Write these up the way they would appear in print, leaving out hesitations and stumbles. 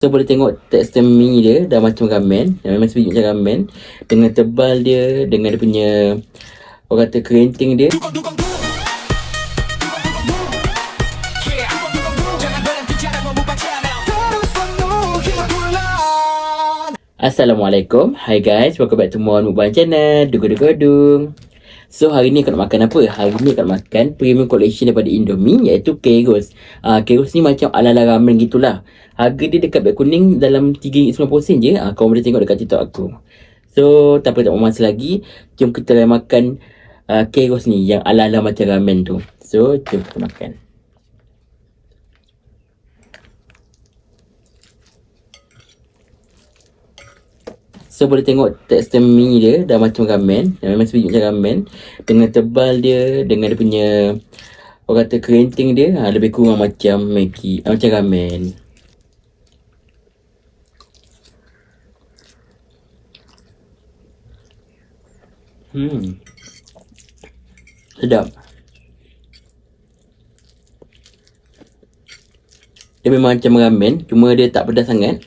So boleh tengok tekstur mie dia dah macam ramen, memang sebiji macam ramen, dengan tebal dia, dengan dia punya orang kata kerinting dia. Assalamualaikum. Hi guys, welcome back to Mon Mukbang Channel. Dugu-dugu-dung. So hari ni aku nak makan apa? Hari ni aku nak makan premium collection daripada Indomie, iaitu Kairos. Kairos ni macam ala-ala ramen gitulah. Harga dia dekat beg kuning dalam RM3.90 je. Kau boleh tengok dekat TikTok aku. So tanpa tak masa lagi, jom kita makan Kairos ni yang ala-ala macam ramen tu. So jom kita makan. So boleh tengok tekstur mie dia dah macam ramen, memang sebiji macam ramen, dengan tebal dia, dengan dia punya orang kata kerinting dia, lebih kurang macam Maggi, macam ramen. Sedap. Dia memang macam ramen, cuma dia tak pedas sangat.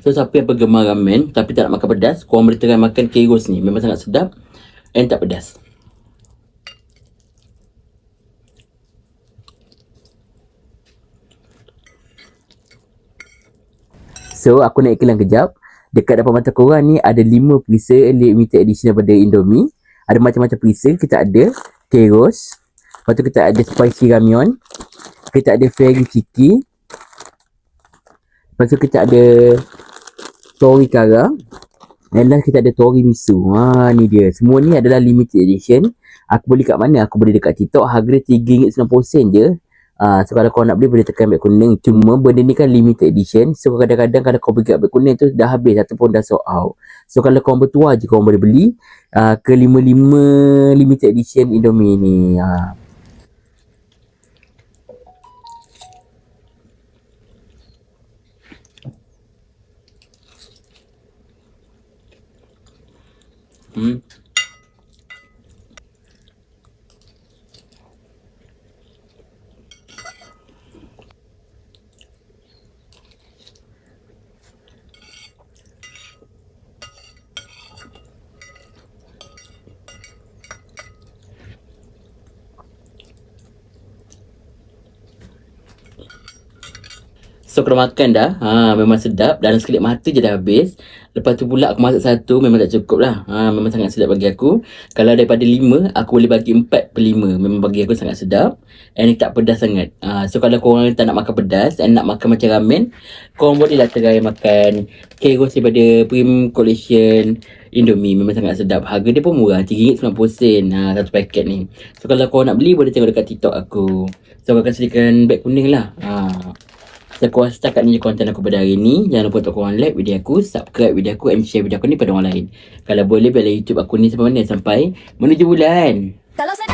So siapa yang penggemar ramen tapi tak nak makan pedas, korang boleh try makan Kairos ni. Memang sangat sedap and tak pedas. So aku nak iklan kejap. Dekat depan mata korang ni ada 5 perisa limited edition daripada Indomie. Ada macam-macam perisa. Kita ada Kairos, lepas tu kita ada spicy ramyeon, kita ada fairy chiki, lepas tu kita ada tori kara, dan last kita ada tori miso. Ni dia. Semua ni adalah limited edition. Aku beli kat mana? Aku beli dekat TikTok. Harga dia RM3.90 je. So kalau kau nak beli boleh tekan beg kuning. Cuma benda ni kan limited edition. So kadang-kadang kalau kau pergi kat beg kuning tu dah habis ataupun dah sold out. So kalau kau bertuah je kau boleh beli ke 55 limited edition Indomie ni. So kalau makan dah, memang sedap. Dalam sekelip mata je dah habis. Lepas tu pula aku masak satu, memang tak cukup lah. Memang sangat sedap bagi aku. Kalau daripada 5, aku boleh bagi 4/5. Memang bagi aku sangat sedap. And tak pedas sangat. So kalau korang tak nak makan pedas and nak makan macam ramen, korang boleh lah try makan Kairos daripada Premium Collection Indomie. Memang sangat sedap. Harga dia pun murah, RM3.90 satu paket ni. So kalau korang nak beli, boleh tengok dekat TikTok aku. So aku akan sediakan beg kuning lah. So korang setakat ni je konten aku pada hari ni. Jangan lupa untuk korang like video aku, subscribe video aku, and share video aku ni pada orang lain. Kalau boleh, biarlah YouTube aku ni sampai mana? Sampai menuju bulan. Kalau saya